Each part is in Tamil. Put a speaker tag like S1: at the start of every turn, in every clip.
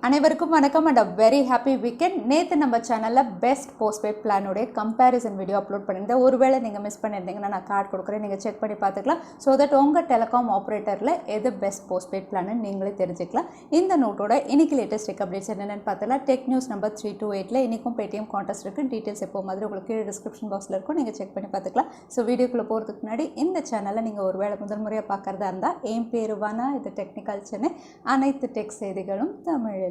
S1: அனைவருக்கும் வணக்கம் and a very happy weekend. நேத்து நம்ம சேனல்ல பெஸ்ட் போஸ்ட்பெய்ட் பிளான் உடைய கம்பேரிசன் வீடியோ அப்லோட் பண்ணிருந்தேன். ஒருவேளை நீங்க மிஸ் பண்ணிருந்தீங்கன்னா நான் கார்டு கொடுக்குறேன், நீங்க செக் பண்ணி பார்த்துக்கலாம். so that உங்க டெலிகாம் ஆபரேட்டர்ல எது பெஸ்ட் போஸ்ட்பெய்ட் பிளான் நீங்களே தெரிஞ்சுக்கலாம். இந்த நோட்டோட இன்னைக்கு லேட்டஸ்ட் அப்டேட்ஸ் என்னன்னு பார்த்தலாம். டெக் நியூஸ் நம்பர் 328ல இன்னைக்கும் பேடிஎம் கான்டெஸ்ட் இருக்கு. டீடைல்ஸ் எப்போ மாதிரி உங்களுக்கு கீழே டிஸ்கிரிப்ஷன் பாக்ஸ்ல இருக்கும், நீங்க செக் பண்ணி பார்த்துக்கலாம். ஸோ வீடியோக்குள்ள போறதுக்கு முன்னாடி இந்த சேனலை நீங்க ஒருவேளை முதல் முறையாக பார்க்கறதா இருந்தா என் பேரு வானா, இது டெக்னிக்கல் சென்னை, அனைத்து டெக் செய்திகளும் தமிழில்.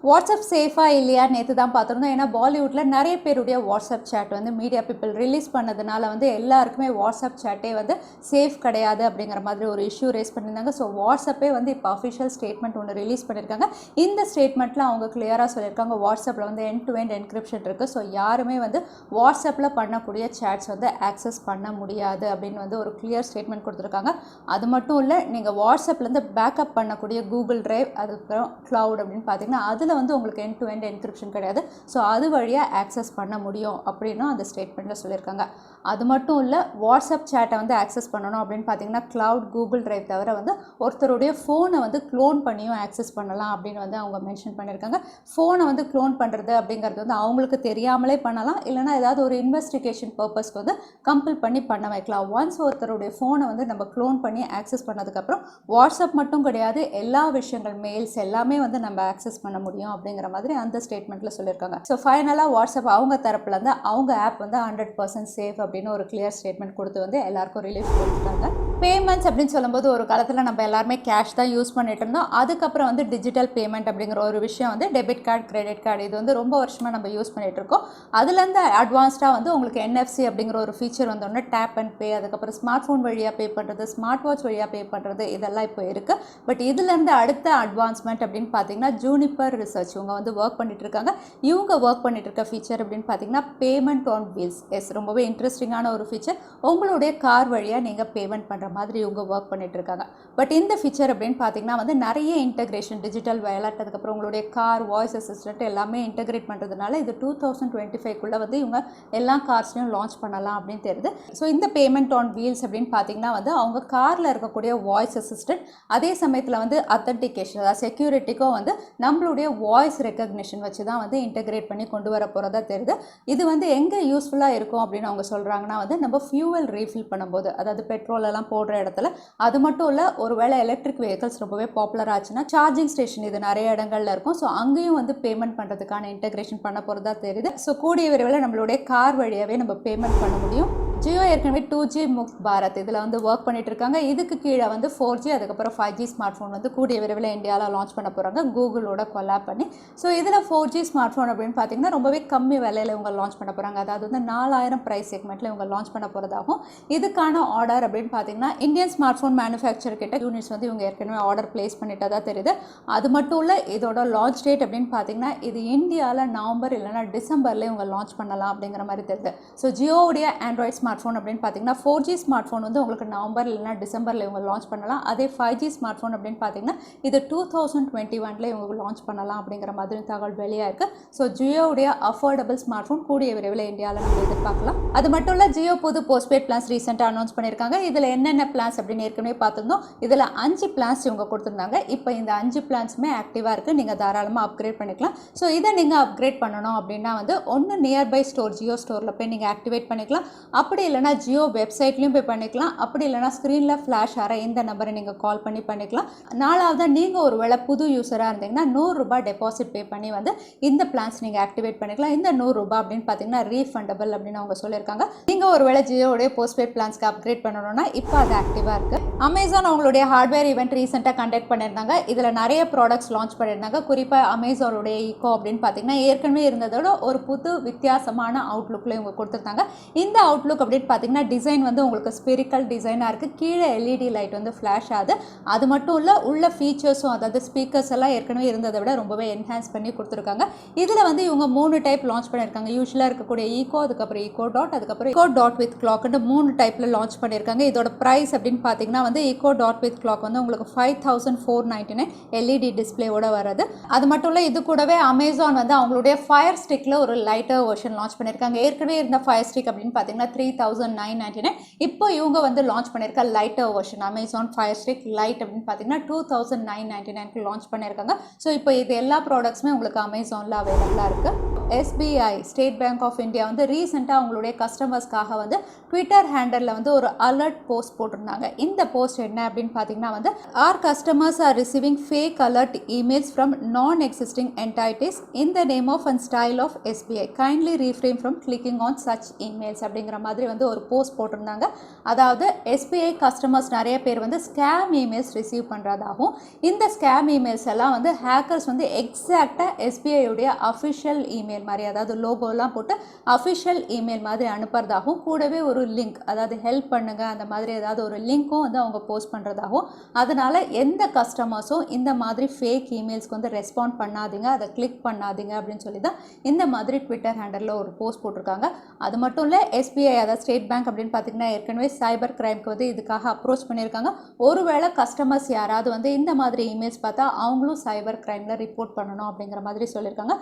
S1: வாட்ஸ்அப் சேஃபாக இல்லையா நேற்று தான் பார்த்துருந்தோம். ஏன்னா பாலிவுட்டில் நிறைய பேருடைய வாட்ஸ்அப் சேட் வந்து மீடியா பீப்புள் ரிலீஸ் பண்ணதுனால வந்து எல்லாருக்குமே வாட்ஸ்அப் சேட்டே வந்து சேஃப் கிடையாது அப்படிங்கிற மாதிரி ஒரு இஷ்யூ ரேஸ் பண்ணியிருந்தாங்க. ஸோ வாட்ஸ்அப்பே வந்து இப்போ அஃபிஷியல் ஸ்டேட்மெண்ட் ஒன்று ரிலீஸ் பண்ணியிருக்காங்க. இந்த ஸ்டேட்மெண்ட்டில் அவங்க கிளியராக சொல்லியிருக்காங்க வாட்ஸ்அப்பில் வந்து எண்ட் டு எண்ட் என்கிரிப்ஷன் இருக்குது. ஸோ யாருமே வந்து வாட்ஸ்அப்பில் பண்ணக்கூடிய சேட்ஸ் வந்து ஆக்சஸ் பண்ண முடியாது அப்படின்னு வந்து ஒரு கிளியர் ஸ்டேட்மெண்ட் கொடுத்துருக்காங்க. அது மட்டும் இல்லை, நீங்கள் வாட்ஸ்அப்லேருந்து பேக்கப் பண்ணக்கூடிய கூகுள் டிரைவ், அதுக்கப்புறம் க்ளவுட் அப்படின்னு பார்த்தீங்கன்னா அதில் வந்து உங்களுக்கு எண்ட் டு எண்ட் என்கிரிப்ஷன் கிடையாது. ஸோ அது வழியாக ஆக்சஸ் பண்ண முடியும் அப்படின்னு அந்த ஸ்டேட்மெண்ட்டில் சொல்லியிருக்காங்க. அது மட்டும் இல்லை, வாட்ஸ்அப் சேட்டை வந்து ஆக்சஸ் பண்ணணும் அப்படின்னு பார்த்தீங்கன்னா க்ளவுட், கூகுள் டிரைவ் தவிர வந்து ஒருத்தருடைய ஃபோனை வந்து க்ளோன் பண்ணியும் ஆக்சஸ் பண்ணலாம் அப்படின்னு வந்து அவங்க மென்ஷன் பண்ணியிருக்காங்க. ஃபோனை வந்து க்ளோன் பண்ணுறது அப்படிங்கிறது வந்து அவங்களுக்கு தெரியாமலே பண்ணலாம், இல்லைனா ஏதாவது ஒரு இன்வெஸ்டிகேஷன் பர்பஸ்க்கு வந்து கம்பல் பண்ணி பண்ண வைக்கலாம். ஒன்ஸ் ஒருத்தருடைய ஃபோனை வந்து நம்ம க்ளோன் பண்ணி ஆக்சஸ் பண்ணதுக்கப்புறம் வாட்ஸ்அப் மட்டும் கிடையாது, எல்லா விஷயங்கள் மெயில்ஸ் எல்லாமே வந்து நம்ம ஆக்சஸ் பண்ண முடியும் அப்படிங்கிற மாதிரி அந்த ஸ்டேட்மெண்ட்ல சொல்லியிருக்காங்க. ஸோ ஃபைனலாக வாட்ஸ்அப் அவங்க தரப்புல இருந்து அவங்க ஆப் வந்து 100% சேஃப் அப்படின்னு ஒரு கிளியர் ஸ்டேட்மெண்ட் கொடுத்து வந்து எல்லாருக்கும் ரிலீஃப் கொடுத்துட்டாங்க. பேமெண்ட்ஸ் அப்படின்னு சொல்லும்போது ஒரு காலத்தில் நம்ம எல்லாருமே கேஷ் தான் யூஸ் பண்ணிட்டு இருந்தோம். அதுக்கப்புறம் வந்து டிஜிட்டல் பேமெண்ட் அப்படிங்கிற ஒரு விஷயம் வந்து டெபிட் கார்டு, கிரெடிட் கார்டு, இது வந்து ரொம்ப வருஷமாக நம்ம யூஸ் பண்ணிட்டு இருக்கோம். அதுலேருந்து அட்வான்ஸ்டாக வந்து உங்களுக்கு NFC அப்படிங்கிற ஒரு ஃபீச்சர் வந்தோடனே டேப் அண்ட் பே, அதுக்கப்புறம் ஸ்மார்ட் ஃபோன் வழியாக பே பண்ணுறது, ஸ்மார்ட் வாட்ச் வழியாக பே பண்ணுறது, இதெல்லாம் இப்போ இருக்குது. பட் இதுலேருந்து அடுத்த அட்வான்ஸ்மெண்ட் அப்படின்னு பார்த்தீங்கன்னா ஜூனிப்பர் ரிசர்ச் இவங்க வந்து ஒர்க் பண்ணிட்டு இருக்காங்க. இவங்க ஒர்க் பண்ணிட்டு இருக்க ஃபீச்சர் அப்படின்னு பார்த்தீங்கன்னா பேமெண்ட் ஆன் வீல்ஸ். எஸ், ரொம்பவே இன்ட்ரெஸ்டிங்கான ஒரு ஃபீச்சர். உங்களுடைய கார் வழியாக நீங்கள் பேமெண்ட் பண்ணுற மாதிரி இவங்க ஒர்க் பண்ணிட்டு இருக்காங்க. பட் இந்த ஃபீச்சர் அப்படின்னு பார்த்தீங்கன்னா வந்து நிறைய இன்டெகிரேஷன், டிஜிட்டல் வேலட், அதுக்கப்புறம் உங்களுடைய கார் வாய்ஸ் அசிஸ்டன்ட் எல்லாமே இன்டெகிரேட் பண்ணுறதுனால இது 2025 வந்து இவங்க எல்லா கார்ஸ்லையும் லான்ச் பண்ணலாம் அப்படின்னு தெரியுது. ஸோ இந்த பேமெண்ட் ஆன் வீல்ஸ் அப்படின்னு பார்த்தீங்கன்னா வந்து அவங்க காரில் இருக்கக்கூடிய வாய்ஸ் அசிஸ்டன்ட், அதே சமயத்தில் வந்து அத்தன்டிகேஷன், அதாவது செக்யூரிட்டிக்கும் வந்து நம்மளுடைய வாய்ஸ் ரெக்கக்னிஷன் வச்சு தான் வந்து இன்டெகிரேட் பண்ணி கொண்டு வர போகிறதா தெரியுது. இது வந்து எங்கே யூஸ்ஃபுல்லாக இருக்கும் அப்படின்னு அவங்க சொல்கிறாங்கன்னா வந்து நம்ம ஃபியூவல் ரீஃபில் பண்ணும்போது, அதாவது பெட்ரோல் எல்லாம் போடுற இடத்துல. அது மட்டும் இல்லை, ஒருவேளை எலக்ட்ரிக் வெஹிக்கல்ஸ் ரொம்பவே பாப்புலர் ஆச்சுன்னா சார்ஜிங் ஸ்டேஷன் இது நிறைய இடங்கள்ல இருக்கும். ஸோ அங்கேயும் வந்து பேமெண்ட் பண்ணுறதுக்கான இன்டெகிரேஷன் பண்ண போகிறதா தெரியுது. ஸோ கூடிய விரைவில் நம்மளுடைய கார் வழியாகவே நம்ம பேமெண்ட் பண்ண முடியும். ஜியோ ஏற்கனவே 2G முக்த் பாரத் இதில் வந்து ஒர்க் பண்ணிட்டு இருக்காங்க. இதுக்கு கீழே வந்து 4G, அதுக்கப்புறம் 5G ஸ்மார்ட் ஃபோன் வந்து கூடிய விரைவில் இந்தியாவில் லான்ச் பண்ண போகிறாங்க கூகுளோட கொலாப் பண்ணி. ஸோ இதில் 4G ஸ்மார்ட் ஃபோன் அப்படின்னு பார்த்தீங்கன்னா ரொம்பவே கம்மி விலையில் இவங்க லான்ச் பண்ண போகிறாங்க. அதாவது வந்து 4000 ப்ரைஸ் செக்மெண்ட்டில் இவங்க லான்ச் பண்ண போகிறதாகும். இதுக்கான ஆர்டர் அப்படின்னு பார்த்தீங்கன்னா இந்தியன் ஸ்மார்ட் ஃபோன் மேனுஃபேக்சர் கிட்ட யூனிட்ஸ் வந்து இவங்க ஏற்கனவே ஆர்டர் பிளேஸ் பண்ணிட்டதா தெரியுது. அது மட்டும் இல்லை, இதோட லான்ச் டேட் அப்படின்னு பார்த்தீங்கன்னா இது இந்தியாவில் நவம்பர் இல்லைனா டிசம்பரில் இவங்க லான்ச் பண்ணலாம் அப்படிங்கிற மாதிரி தெரியுது. ஸோ ஜியோவுடைய ஆண்ட்ராய்ட் ஸ்மார்ட் ஃபோன் அப்படின்னு பார்த்தீங்கன்னா 4G ஸ்மார்ட் ஃபோன் வந்து உங்களுக்கு நவம்பர் இல்லைனா டிசம்பரில் இவங்க லான்ச் பண்ணலாம். அதே 5G ஸ்மார்ட் ஃபோன் அப்படின்னு பார்த்தீங்கன்னா இது 2021 இவங்க லான்ச் பண்ணலாம் அப்படிங்கிற மாதிரி தகவல் வெளியாக இருக்குது. ஸோ ஜியோவுடைய அஃபோர்டபுள் ஸ்மார்ட் ஃபோன் கூடிய விரைவில் இந்தியாவில் நம்ம எதிர்பார்க்கலாம். அது மட்டும் இல்லை, ஜியோ புது போஸ்ட்பெய்ட் பிளான்ஸ் ரீசெண்டாக அனௌன்ஸ் பண்ணியிருக்காங்க. இதில் என்னென்ன பிளான்ஸ் அப்படின்னு ஏற்கனவே பார்த்துருந்தோம். இதில் 5 பிளான்ஸ் இவங்க கொடுத்துருந்தாங்க. இப்போ இந்த 5 பிளான்ஸுமே ஆக்டிவாக இருக்குது, நீங்கள் தாராளமாக அப்கிரேட் பண்ணிக்கலாம். ஸோ இதை நீங்கள் அப்கிரேட் பண்ணணும் அப்படின்னா வந்து ஒன்று நியர்பை ஸ்டோர் ஜியோ ஸ்டோரில் போய் நீங்கள் ஆக்டிவேட் பண்ணிக்கலாம். அப்படி இல்லைனா ஜியோ வெப்சைட்லையும் போய் பண்ணிக்கலாம். அப்படி இல்லைனா ஸ்க்ரீனில் ஃப்ளாஷ் ஆகிற இந்த நம்பரை நீங்கள் கால் பண்ணி பண்ணிக்கலாம். நாலாவது, நீங்கள் ஒரு வேளை புது யூஸராக இருந்தீங்கன்னா ₹100 டெபாசிட் பே பண்ணி வந்து இந்த பிளான்ஸ் நீங்கள் ஆக்டிவேட் பண்ணிக்கலாம். இந்த ₹100 அப்படின்னு பார்த்தீங்கன்னா ரீஃபண்டபிள் அப்படின்னு அவங்க சொல்லியிருக்காங்க. நீங்கள் ஒரு வேளை ஜியோடைய போஸ்ட்பெய்ட் பிளான்ஸ்க்கு அப்கிரேட் பண்ணணும்னா இப்போ அது ஆக்டிவாக இருக்குது. அமேசான் அவங்களுடைய ஹார்ட்வேர் ஈவெண்ட் ரீசெண்டாக கண்டக்ட் பண்ணியிருந்தாங்க. இதில் நிறைய ப்ராடக்ட்ஸ் லான்ச் பண்ணியிருந்தாங்க. குறிப்பாக அமேசானுடைய ஈகோ அப்படின்னு பார்த்தீங்கன்னா ஏற்கனவே இருந்ததோட ஒரு புது வித்தியாசமான அவுட்லுக்கில் இவங்க கொடுத்துருந்தாங்க. இந்த அவுட்லுக் அப்படின்னு பார்த்தீங்கன்னா டிசைன் வந்து உங்களுக்கு ஸ்பெரிக்கல் டிசைனாக இருக்குது. கீழே LED லைட் வந்து ஃப்ளாஷ் ஆகுது. அது மட்டும் இல்லை, உள்ள ஃபீச்சர்ஸும் அதாவது ஸ்பீக்கர்ஸ் எல்லாம் ஏற்கனவே இருந்ததை விட ரொம்பவே என்ஹான்ஸ் பண்ணி கொடுத்துருக்காங்க. இதில் வந்து இவங்க 3 டைப் லான்ச் பண்ணியிருக்காங்க. யூஸ்வலாக இருக்கக்கூடிய ஈகோ, அதுக்கப்புறம் ஈகோ டாட், அதுக்கப்புறம் ஈகோ டாட் வித் கிளாக்னு 3 டைப்பில் லான்ச் பண்ணியிருக்காங்க. இதோட ப்ரைஸ் அப்படின்னு பார்த்தீங்கன்னா வந்து ஈகோ டாட் வித் கிளாக் வந்து உங்களுக்கு 5499 LED டிஸ்பிளேவோட வருது. அது மட்டும் இல்லை, இது கூடவே அமேசான் வந்து அவங்களுடைய ஃபயர் ஸ்டிக்கில் ஒரு லைட்டர் வெர்ஷன் லான்ச் பண்ணியிருக்காங்க. ஏற்கனவே இருந்த ஃபயர் ஸ்டிக் அப்படின்னு பார்த்தீங்கன்னா 3999. இப்போ இவங்க வந்து லான்ச் பண்ணியிருக்க lighter version Amazon fire stick light அப்படின்னு பார்த்தீங்கன்னா 2999 லான்ச் பண்ணியிருக்காங்க. ஸோ இப்போ இது எல்லா ப்ராடக்ட்ஸுமே உங்களுக்கு அமேசானில் அவைலபிளாக இருக்குது. SBI state bank of India வந்து ரீசெண்டாக அவங்களுடைய கஸ்டமர்ஸ்க்காக வந்து ட்விட்டர் ஹேண்டலில் வந்து ஒரு அலர்ட் போஸ்ட் போட்டிருந்தாங்க. இந்த போஸ்ட் என்ன அப்படின்னு பார்த்தீங்கன்னா வந்து our customers are receiving fake alert emails from non existing entities in the name of and style of SBI kindly refrain from clicking on such emails அப்படிங்கிற மாதிரி வந்து ஒரு போஸ்ட் போட்டிருந்தாங்க. அதாவது SBI கஸ்டமர்ஸ் நிறைய பேர் வந்து ஸ்கேம் இமெயில்ஸ் ரிசீவ் பண்ணுறதாகவும் இந்த ஸ்கேம் இமெயில்ஸ் எல்லாம் வந்து ஹேக்கர்ஸ் வந்து எக்ஸாக்டாக SBIயுடைய அஃபிஷியல் இமெயில் மாதிரி அதாவது லோகோலாம் போட்டு அஃபிஷியல் இமெயில் மாதிரி அனுப்புறதாகவும் கூடவே ஒரு லிங்க் அதாவது ஹெல்ப் பண்ணுங்க அந்த மாதிரி ஏதாவது ஒரு லிங்க்கும் வந்து அவங்க போஸ்ட் பண்ணுறதாகவும் அதனால எந்த கஸ்டமர்ஸும் இந்த மாதிரி ஃபேக் இமெயில்ஸ்க்கு வந்து ரெஸ்பாண்ட் பண்ணாதீங்க, அதை கிளிக் பண்ணாதீங்க அப்படின்னு சொல்லி தான் இந்த மாதிரி ட்விட்டர் ஹேண்டலில் ஒரு போஸ்ட் போட்டிருக்காங்க. அது மட்டும் இல்லை SBI அதாவது ஸ்டேட் பேங்க் அப்படின்னு பார்த்தீங்கன்னா ஏற்கனவே சைபர் கிரைம்க்கு வந்து இதுக்காக அப்ரோச் பண்ணியிருக்காங்க. ஒருவேளை கஸ்டமர்ஸ் யாராவது வந்து இந்த மாதிரி இமெயில்ஸ் பார்த்தா அவங்களும் சைபர் கிரைமில் ரிப்போர்ட் பண்ணணும் அப்படிங்கிற மாதிரி சொல்லியிருக்காங்க.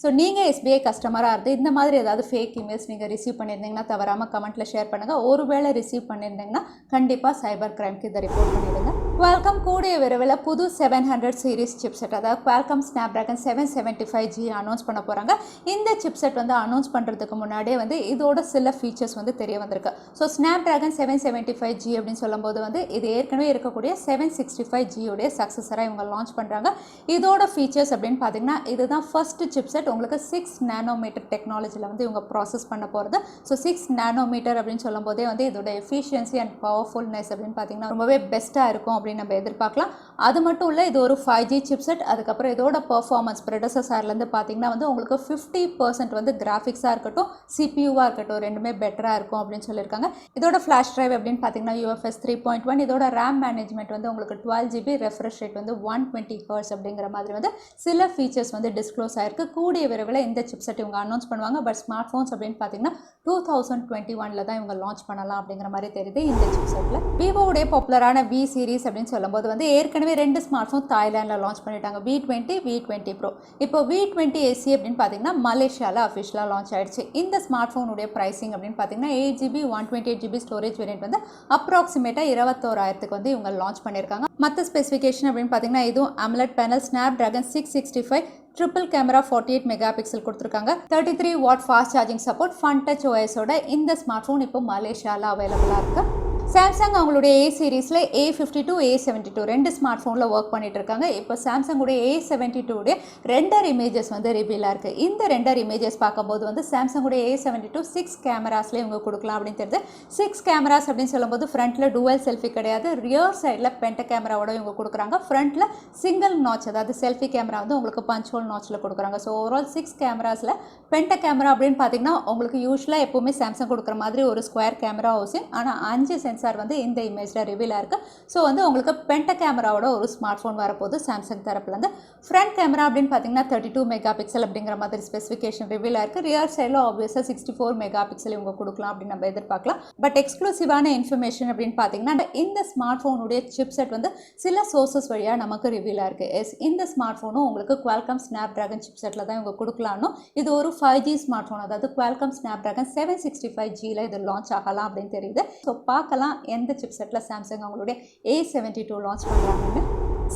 S1: ஸோ நீங்கள் SBI கஸ்டமராக இருந்து இந்த மாதிரி ஏதாவது ஃபேக் இமெயில்ஸ் நீங்கள் ரிசீவ் பண்ணியிருந்தீங்கன்னா தவறாமல் கமெண்ட்டில் ஷேர் பண்ணுங்கள். ஒருவேளை ரிசீவ் பண்ணியிருந்தீங்கன்னா கண்டிப்பாக சைபர் கிரைம்க்கு இதை ரிப்போர்ட் பண்ணிவிடுங்க. குவால்காம் கூடிய விரைவில் புது 700 சீரிஸ் சிப்செட் அதாவது குவால்காம் Snapdragon 775G அனௌன்ஸ் பண்ண போகிறாங்க. இந்த சிப்செட் வந்து அனௌன்ஸ் பண்ணுறதுக்கு முன்னாடியே வந்து இதோட சில ஃபீச்சர்ஸ் வந்து தெரிய வந்திருக்கு. ஸோ Snapdragon 775G அப்படின்னு சொல்லும்போது வந்து இது ஏற்கனவே இருக்கக்கூடிய 765G உடைய சக்ஸஸராக இவங்க லான்ச் பண்ணுறாங்க. இதோட ஃபீச்சர்ஸ் அப்படின்னு பார்த்தீங்கன்னா இதுதான் ஃபர்ஸ்ட் சிப்செட் உங்களுக்கு 6 நானோமீட்டர் டெக்னாலஜியில் வந்து இவங்க ப்ராசஸ் பண்ண போகிறது. ஸோ 6 நானோமீட்டர் அப்படின்னு சொல்லும் போதே வந்து இதோட எஃபிஷியன்சி அண்ட் பவர்ஃபுல்னஸ் அப்படின்னு பார்த்தீங்கன்னா ரொம்பவே பெஸ்ட்டாக இருக்கும் அப்படின்னு நம்ம எதிர்பார்க்கலாம். அது மட்டும் இல்லை இது ஒரு 5G சிப்செட். அதுக்கப்புறம் இதோட பர்ஃபார்மன்ஸ் ப்ரெடசஸர்லேருந்து பார்த்தீங்கன்னா வந்து உங்களுக்கு 50% வந்து கிராஃபிக்ஸாக இருக்கட்டும் சிபியூவாக இருக்கட்டும் ரெண்டுமே பெட்டராக இருக்கும் அப்படின்னு சொல்லியிருக்காங்க. இதோட ஃப்ளாஷ் ட்ரைவ் அப்படின்னு பார்த்தீங்கன்னா UFS 3.1. இதோட ரேம் மேனேஜ்மெண்ட் வந்து உங்களுக்கு 12GB, ரெஃப்ரெஷ் ரேட் வந்து 120 Hz அப்படிங்கிற மாதிரி வந்து சில ஃபீச்சர்ஸ் வந்து டிஸ்க்ளோஸ் ஆயிருக்கு. கூடிய விரைவில் இந்த சிப்செட் இவங்க அனௌன்ஸ் பண்ணுவாங்க. பட் ஸ்மார்ட் ஃபோன்ஸ் அப்படின்னு பார்த்தீங்கன்னா 2021 தான் இவங்க லான்ச் பண்ணலாம் அப்படிங்கிற மாதிரி தெரியுது. இந்த சிப்செட்டில் விவோடைய பாப்புலரான V சீரிஸ் அப்படின்னு சொல்லும்போது வந்து ஏற்கனவே 2 ஸ்மார்ட் ஃபோன் தாய்லாண்டில் லான்ச் பண்ணிட்டாங்க, V20, V20 Pro. இப்போ V20 SE அப்படின்னு பார்த்தீங்கன்னா மலேசியாவில் அஃபிஷியலாக லான்ச் ஆயிடுச்சு. இந்த ஸ்மார்ட் ஃபோனுடைய ப்ரைசிங் அப்படின்னு பார்த்தீங்கன்னா 8GB 128GB ஸ்டோரேஜ் வேரியன்ட் வந்து அப்ராக்சிமேட்டாக 21,000 வந்து இவங்க லான்ச் பண்ணியிருக்காங்க. மற்ற ஸ்பெசிஃபிகேஷன் அப்படின்னு பார்த்தீங்கன்னா இதுவும் AMOLED panel, Snapdragon 665, triple camera 48 mega pixel கொடுத்துருக்காங்க, 33 watt fast charging support, fun touch OSோட இந்த ஸ்மார்ட் ஃபோன் இப்போ மலேசியாவில் அவைலபிளாக இருக்குது. சாம்சங் அவங்களுடைய A சீரீஸில் A52, A72 2 ஸ்மார்ட் ஃபோனில் ஒர்க் பண்ணிட்டு இருக்காங்க. இப்போ சாம்சங்குடைய A72 உடைய ரெண்டர் இமேஜஸ் வந்து ரிவீலாக இருக்குது. இந்த ரெண்டர் இமேஜஸ் பார்க்கும்போது வந்து சாம்சங்குடைய A72 6 கேமராஸ்லேயே இவங்க கொடுக்கலாம் அப்படின்னு தெரியுது. 6 கேமராஸ் அப்படின்னு சொல்லும்போது ஃப்ரண்ட்டில் டூவல் செல்ஃபி கிடையாது, ரியர் சைடில் பென்ட கேமராவோட இவங்க கொடுக்குறாங்க. ஃப்ரண்ட்டில் சிங்கிள் நாச் அதாவது செல்ஃபி கேமரா வந்து உங்களுக்கு பஞ்ச் ஹோல் நாச்சில் கொடுக்குறாங்க. ஸோ ஓவரால் 6 கேமராஸில் பென்ட கேமரா அப்படின்னு பார்த்தீங்கன்னா உங்களுக்கு யூஸ்வலாக எப்போவுமே சாம்சங் கொடுக்குற மாதிரி ஒரு ஸ்கொயர் கேமரா ஹவுசிங், ஆனால் 5 சென்சார் வந்து இந்த இமேஜில் ரிவீலாக இருக்குது. ஸோ வந்து உங்களுக்கு பென்ட கேமராவோட ஒரு ஸ்மார்ட் ஃபோன் வரப்போது சாம்சங் தரப்புலேருந்து. ஃப்ரண்ட் கேமரா அப்படின்னு பார்த்தீங்கன்னா 32 மெகா பிக்சல் அப்படிங்கிற மாதிரி ஸ்பெசிஃபிகேஷன் ரிவீலாக இருக்குது. ரியர் சைடில் ஆப்வியஸாக 64 மெகா பிக்சல் இவங்க கொடுக்கலாம் அப்படின்னு நம்ம எதிர்பார்க்கலாம். பட் எக்ஸ்க்ளூசிவான இன்ஃபர்மேஷன் அப்படின்னு பார்த்தீங்கன்னா இந்த ஸ்மார்ட் ஃபோனுடைய சிப்செட் வந்து சில சோர்சஸ் வழியாக நமக்கு ரிவீலாக இருக்குது. இந்த ஸ்மார்ட் ஃபோனும் உங்களுக்கு குவால்காம் Snapdragon சிப்செட்டில் தான் இவங்க கொடுக்கலான்னு இது ஒரு 5G ஸ்மார்ட் ஃபோன் அதாவது குவால்காம் Snapdragon 765Gல இது லான்ச் ஆகலாம் அப்படின்னு தெரியுது. ஸோ பார்க்கலாம் எந்த சிப்செட்டில் சாம்சங் அவங்களுடைய A72 லான்ச் பண்ணுறாங்கன்னு.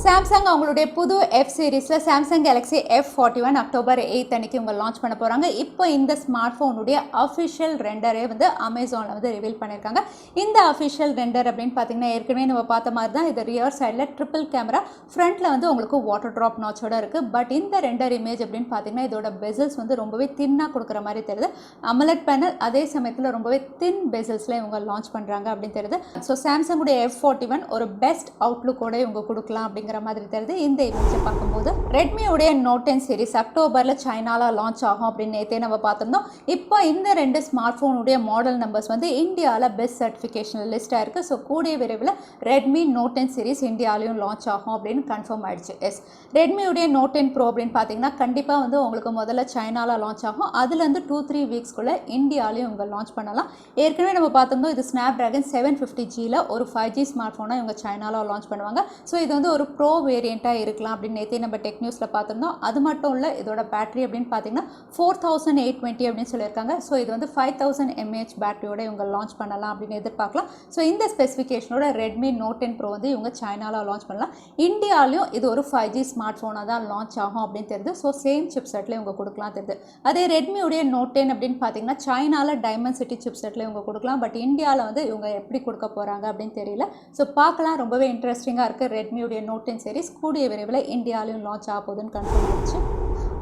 S1: சாம்சங் அவங்களுடைய புது F சீரீஸில் சாம்சங் Galaxy F41 அக்டோபர் 8 அன்னைக்கு இவங்க லான்ச் பண்ண போகிறாங்க. இப்போ இந்த ஸ்மார்ட் ஃபோனுடைய அஃபிஷியல் ரெண்டரே வந்து அமேசானில் வந்து ரிவீல் பண்ணியிருக்காங்க. இந்த அஃபிஷியல் ரெண்டர் அப்படின்னு பார்த்தீங்கன்னா ஏற்கனவே நம்ம பார்த்த மாதிரி தான் இது ரியர் சைடில் ட்ரிபிள் கேமரா, ஃப்ரண்ட்டில் வந்து உங்களுக்கு வாட்டர் ட்ராப் நாச்சோட இருக்குது. பட் இந்த ரெண்டர் இமேஜ் அப்படின்னு பார்த்தீங்கன்னா இதோட பெசல்ஸ் வந்து ரொம்பவே தின்னாக கொடுக்குற மாதிரி தெரியுது. AMOLED பேனல் அதே சமயத்தில் ரொம்பவே தின் பெசல்ஸில் இவங்க லான்ச் பண்ணுறாங்க அப்படின்னு தெரியுது. ஸோ சாம்சங்குடைய F41 ஒரு பெஸ்ட் அவுட்லுக்கோட இவங்க கொடுக்கலாம் அப்படிங்கிற மாதிரி தெரியுது. இந்த இமேஜை பார்க்கும்போது ரெட்மியுடைய நோட் 10 சீரிஸ் அக்டோபரில் சைனாவில் லான்ச் ஆகும் அப்படின்னு நேற்றே நம்ம பார்த்துருந்தோம். இப்போ இந்த 2 ஸ்மார்ட் ஃபோனுடைய மாடல் நம்பர்ஸ் வந்து இந்தியாவில் பெஸ்ட் சர்டிஃபிகேஷன் லிஸ்ட்டாக இருக்குது. ஸோ கூடிய விரைவில் ரெட்மி நோட் 10 சீரிஸ் இந்தியாவிலையும் லான்ச் ஆகும் அப்படின்னு கன்ஃபார்ம் ஆயிடுச்சு. ரெட்மியுடைய நோட் 10 ப்ரோ அப்படின்னு பார்த்தீங்கன்னா கண்டிப்பாக வந்து உங்களுக்கு முதல்ல சைனாவில் லான்ச் ஆகும். அதுலேருந்து 2-3 வீக்ஸ்க்குள்ளே இந்தியாவிலையும் இவங்க லான்ச் பண்ணலாம். ஏற்கனவே நம்ம பார்த்துருந்தோம் இது Snapdragon 750Gல ஒரு 5G ஸ்மார்ட் ஃபோனை இவங்க சைனாவில் லான்ச் பண்ணுவாங்க. ஸோ இது வந்து ஒரு ப்ரோ வேரியண்ட்டாக இருக்கலாம் அப்படின்னு நேற்றே நம்ம டெக் நியூஸில் பார்த்துருந்தோம். அது மட்டும் இல்லை, இதோட பேட்டரி அப்படின்னு பார்த்தீங்கன்னா 4820 அப்படின்னு சொல்லியிருக்காங்க. ஸோ இது வந்து 5000 mAh பேட்டரியோட இவங்க லான்ச் பண்ணலாம் அப்படின்னு எதிர்பார்க்கலாம். ஸோ இந்த ஸ்பெசிஃபிகேஷனோட ரெட்மி நோட் 10 ப்ரோ வந்து இவங்க சைனாவில் லான்ச் பண்ணலாம். இந்தியாலையும் இது ஒரு 5G ஸ்மார்ட் ஃபோனாக தான் லான்ச் ஆகும் அப்படின்னு தெரியுது. ஸோ சேம் சிப்செட்டில் இவங்க கொடுக்கலாம் தெரியுது. அதே ரெட்மியுடைய நோட் 10 அப்படின்னு பார்த்தீங்கன்னா சைனாவில் டைமண்ட் சிட்டி சிப்செட்டில் இவங்க கொடுக்கலாம். பட் இந்தியாவில் வந்து இவங்க எப்படி கொடுக்க போகிறாங்க அப்படின்னு தெரியல. ஸோ பார்க்கலாம், ரொம்பவே இன்ட்ரெஸ்டிங்காக இருக்குது. ரெட்மியுடைய நோட் 10 சீரிஸ் கூடிய விரைவில் இந்தியாவிலையும் லான்ச் ஆக போகுதுன்னு கன்ஃபார்ம் ஆயிடுச்சு.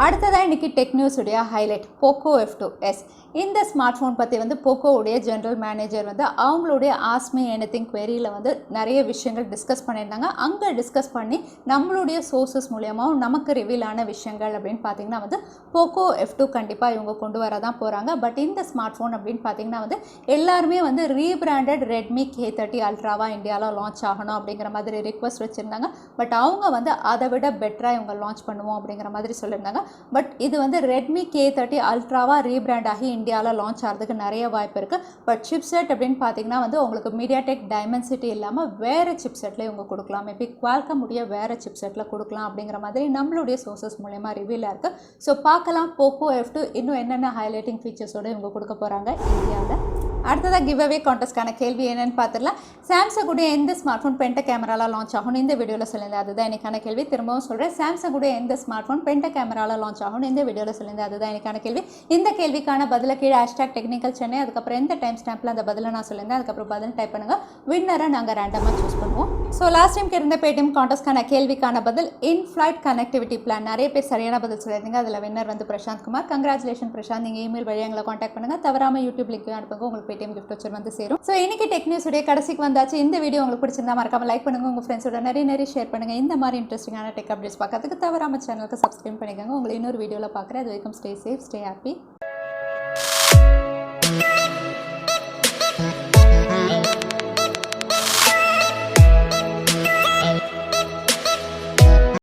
S1: அடுத்ததாக இன்றைக்கி டெக் நியூஸுடைய ஹைலைட் POCO F2 S. இந்த ஸ்மார்ட் ஃபோன் பற்றி வந்து போக்கோவுடைய ஜென்ரல் மேனேஜர் வந்து அவங்களுடைய ஆஸ்மி எனிதிங் குவெரியில் வந்து நிறைய விஷயங்கள் டிஸ்கஸ் பண்ணியிருந்தாங்க. அங்கே டிஸ்கஸ் பண்ணி நம்மளுடைய சோர்சஸ் மூலியமாகவும் நமக்கு ரிவீல் ஆன விஷயங்கள் அப்படின்னு பார்த்தீங்கன்னா வந்து POCO F2 கண்டிப்பாக இவங்க கொண்டு வர தான் போகிறாங்க. பட் இந்த ஸ்மார்ட் ஃபோன் அப்படின்னு பார்த்தீங்கன்னா வந்து எல்லாருமே வந்து ரீபிராண்டட் Redmi k30 அல்ட்ராவாக இந்தியாவில் லான்ச் ஆகணும் அப்படிங்கிற மாதிரி ரிக்வஸ்ட் வச்சுருந்தாங்க. பட் அவங்க வந்து அதை விட பெட்டராக இவங்க லான்ச் பண்ணுவோம் அப்படிங்கிற மாதிரி சொல்லியிருந்தாங்க. பட் இது வந்து Redmi k30 அல்ட்ராவாக ரீபிராண்ட் ஆகி இந்தியாவில் லான்ச் ஆகிறதுக்கு நிறைய வாய்ப்பு இருக்குது. பட் சிப்செட் அப்படின்னு பார்த்தீங்கன்னா வந்து உங்களுக்கு மீடியாடெக் டைமென்சிட்டி இல்லாமல் வேறு சிப்செட்டில் இவங்க கொடுக்கலாம். மேபி குவால்காம் உடைய வேறு சிப்செட்டில் கொடுக்கலாம் அப்படிங்கிற மாதிரி நம்மளுடைய சோர்சஸ் மூலயமா ரிவீலாக இருக்குது. ஸோ பார்க்கலாம் POCO F2 இன்னும் என்னென்ன ஹைலைட்டிங் ஃபீச்சர்ஸோடு இவங்க கொடுக்க போகிறாங்க இந்தியாவில். அடுத்ததாக கிவ் அவே கான்டெஸ்ட்கான கேள்வி என்னென்னு பார்த்துடலாம். சாம்சங் உடைய எந்த ஸ்மார்ட் ஃபோன் பென்ட கேமராவில் லான்ச் ஆகும்னு இந்த வீடியோவில் சொல்லியிருந்தேன். அதுதான் எனக்கான கேள்வி. திரும்பவும் சொல்கிறேன், சாம்சங் உடைய எந்த ஸ்மார்ட் ஃபோன் பென்ட கேமராவில் லான்ச் ஆகும்னு இந்த வீடியோவில் சொல்லியிருந்தேன். அதுதான் எனக்கான கேள்வி. இந்த கேள்விக்கான பதிலை கீழே #technicalchennai அதுக்கப்புறம் எந்த டைம் ஸ்டாம்பில் அந்த பதிலை நான் சொல்லியிருந்தேன் அதுக்கப்புறம் பதில் டைப் பண்ணுங்கள். வின்னரை நாங்கள் ரேண்டமாக சூஸ் பண்ணுவோம். ஸோ லாஸ்ட் டைம் இருந்த பேடிஎம் கான்டெஸ்ட்கான கேள்விக்கான பதில் இன்ஃப்ளைட் கனெக்டிவிட்டி பிளான். நிறைய பேர் சரியான பதில் சொல்லியிருந்தீங்க. அதில் வின்னர் வந்து பிரசாந்த் குமார். கங்க்ராச்சுலேஷன் பிரசாந்த். நீங்கள் இமெயில் வழியாக எங்களை காண்டாக்ட் பண்ணுங்கள். தவறாமல் யூடியூப் லிங்க் அனுப்புங்க. உங்களுக்கு பேடிஎம் கிஃப்ட் வச்சு வந்து சேரும். ஸோ இன்னைக்கு டெக் நியூஸ் உடைய கடைசிக்கு வந்தாச்சு. இந்த வீடியோ உங்களுக்கு பிடிச்சிருந்தா மறக்காம லைக் பண்ணுங்க. உங்கள் ஃப்ரெண்ட்ஸோட நிறைய ஷேர் பண்ணுங்க. இந்த மாதிரி இன்ட்ரெஸ்டிங்கான டெக் அப்டேட்ஸ் பார்க்கறதுக்கு தவறாம சேனலுக்கு சப்ஸ்கிரைப் பண்ணிக்கோங்க. உங்களை இன்னொரு வீடியோவில் பார்க்குறேன். அது வரைக்கும் ஸ்டே சேஃப், ஸ்டே ஹாப்பி.